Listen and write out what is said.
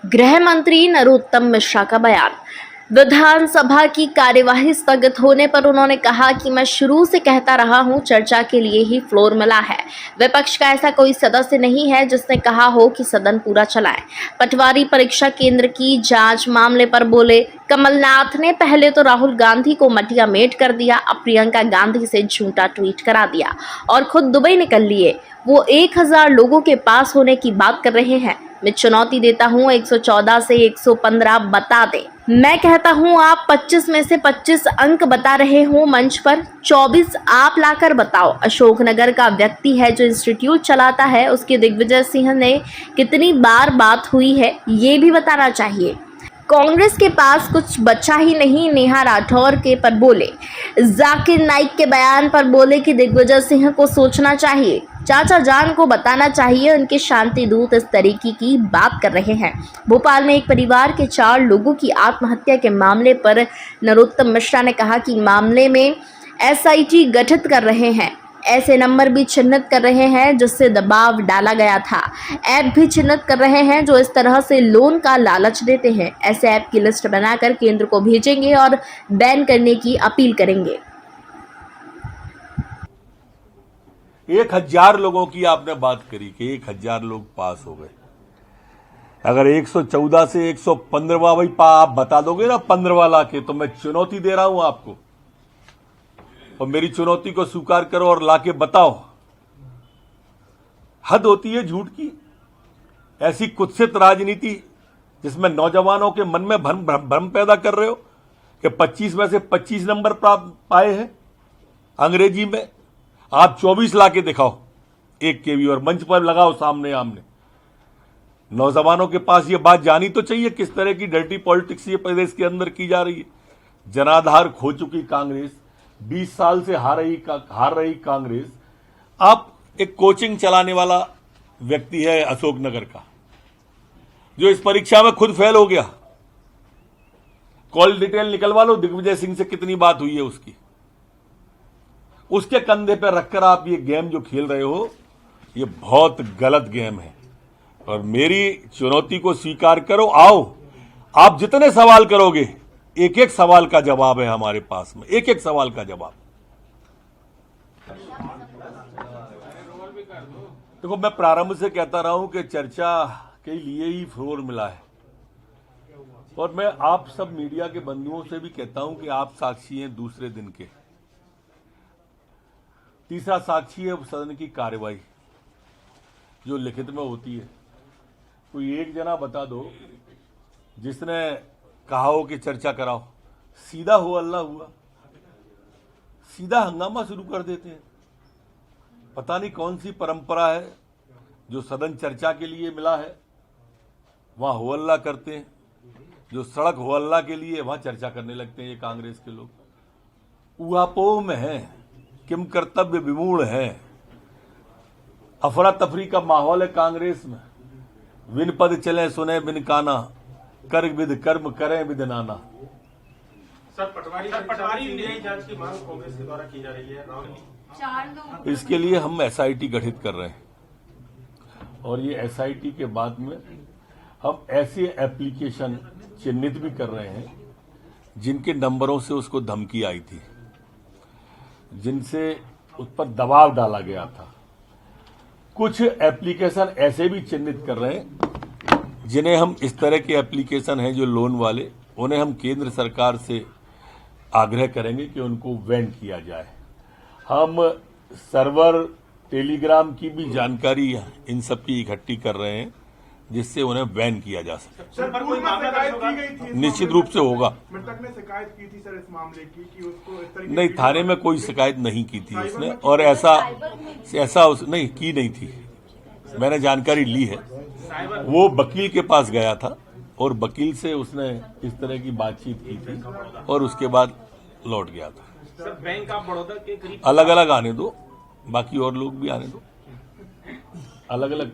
गृह मंत्री नरोत्तम मिश्रा का बयान। विधानसभा की कार्यवाही स्थगित होने पर उन्होंने कहा कि मैं शुरू से कहता रहा हूं, चर्चा के लिए ही फ्लोर मिला है। विपक्ष का ऐसा कोई सदस्य नहीं है जिसने कहा हो कि सदन पूरा चलाएं। पटवारी परीक्षा केंद्र की जांच मामले पर बोले कमलनाथ ने पहले तो राहुल गांधी को मटिया मेट कर दिया, अब प्रियंका गांधी से झूठा ट्वीट करा दिया और खुद दुबई निकल लिए। वो 1000 लोगों के पास होने की बात कर रहे हैं। मैं चुनौती देता हूं, 114 से 115 बता दें। मैं कहता हूं आप 25 में से 25 अंक बता रहे हो मंच पर, 24 आप लाकर बताओ। अशोकनगर का व्यक्ति है जो इंस्टीट्यूट चलाता है, उसके दिग्विजय सिंह ने कितनी बार बात हुई है ये भी बताना चाहिए। कांग्रेस के पास कुछ बचा ही नहीं। नेहा राठौर के पर बोले, जाकिर नाइक के बयान पर बोले कि दिग्विजय सिंह को सोचना चाहिए, चाचा जान को बताना चाहिए, उनके शांति दूत इस तरीके की बात कर रहे हैं। भोपाल में एक परिवार के 4 लोगों की आत्महत्या के मामले पर नरोत्तम मिश्रा ने कहा कि मामले में एसआईटी गठित कर रहे हैं, ऐसे नंबर भी चिन्हित कर रहे हैं जिससे दबाव डाला गया था। ऐप भी चिन्हित कर रहे हैं जो इस तरह से लोन का लालच देते हैं। ऐसे ऐप की लिस्ट बनाकर केंद्र को भेजेंगे और बैन करने की अपील करेंगे। 1000 लोगों की आपने बात करी कि 1000 लोग पास हो गए। अगर 114 से 115 भाई आप बता दोगे ना 15 ला के, तो मैं चुनौती दे रहा हूं आपको, और मेरी चुनौती को स्वीकार करो और लाके बताओ। हद होती है झूठ की। ऐसी कुत्सित राजनीति जिसमें नौजवानों के मन में भ्रम पैदा कर रहे हो कि 25 में से 25 नंबर प्राप्त पाए हैं अंग्रेजी में। आप 24 लाके दिखाओ एक के भी, और मंच पर लगाओ सामने आमने। नौजवानों के पास ये बात जानी तो चाहिए किस तरह की डर्टी पॉलिटिक्स ये प्रदेश के अंदर की जा रही है। जनाधार खो चुकी कांग्रेस, 20 साल से हार रही कांग्रेस। आप एक कोचिंग चलाने वाला व्यक्ति है अशोकनगर का, जो इस परीक्षा में खुद फेल हो गया। कॉल डिटेल निकलवा लो, दिग्विजय सिंह से कितनी बात हुई है उसकी। उसके कंधे पर रखकर आप ये गेम जो खेल रहे हो, ये बहुत गलत गेम है। और मेरी चुनौती को स्वीकार करो, आओ। आप जितने सवाल करोगे, एक एक सवाल का जवाब है हमारे पास में, एक एक सवाल का जवाब। देखो, मैं प्रारंभ से कहता रहा हूं कि चर्चा के लिए ही फ्लोर मिला है, और मैं आप सब मीडिया के बंधुओं से भी कहता हूं कि आप साक्षी हैं दूसरे दिन के। तीसरा साक्षी है सदन की कार्यवाही जो लिखित में होती है। कोई एक जना बता दो जिसने कहा हो कि चर्चा कराओ। सीधा हो अल्लाह हुआ, सीधा हंगामा शुरू कर देते हैं। पता नहीं कौन सी परंपरा है जो सदन चर्चा के लिए मिला है वहां हो अल्लाह करते हैं, जो सड़क हो अल्लाह के लिए वहां चर्चा करने लगते हैं ये कांग्रेस के लोग। ऊहापोह में है, किम कर्तव्य विमूढ़ है, अफरा तफरी का माहौल है कांग्रेस में। विन पद चले सुने बिन काना, कर विद कर्म करें विद नाना। सर, पटवारी न्यायिक जांच की मांग कांग्रेस के द्वारा की जा रही है। इसके लिए हम एसआईटी गठित कर रहे हैं, और ये एसआईटी के बाद में हम ऐसे एप्लीकेशन चिन्हित भी कर रहे हैं जिनके नंबरों से उसको धमकी आई थी, जिनसे उस पर दबाव डाला गया था। कुछ एप्लीकेशन ऐसे भी चिन्हित कर रहे हैं जिन्हें हम, इस तरह के एप्लीकेशन हैं जो लोन वाले, उन्हें हम केंद्र सरकार से आग्रह करेंगे कि उनको बैन किया जाए। हम सर्वर, टेलीग्राम की भी जानकारी इन सब की इकट्ठी कर रहे हैं जिससे उन्हें बैन किया जा सके। सर, पर कोई शिकायत की गई थी? निश्चित रूप से होगा। मृतक ने शिकायत की थी सर इस मामले की कि उसको इस तरीके नहीं, थाने में कोई शिकायत नहीं की थी उसने, और ऐसा नहीं की नहीं थी। मैंने जानकारी ली है, वो वकील के पास गया था और वकील से उसने इस तरह की बातचीत की थी और उसके बाद लौट गया था। सर, बैंक ऑफ बड़ौदा के करीब अलग अलग आने दो, बाकी और लोग भी आने दो, अलग अलग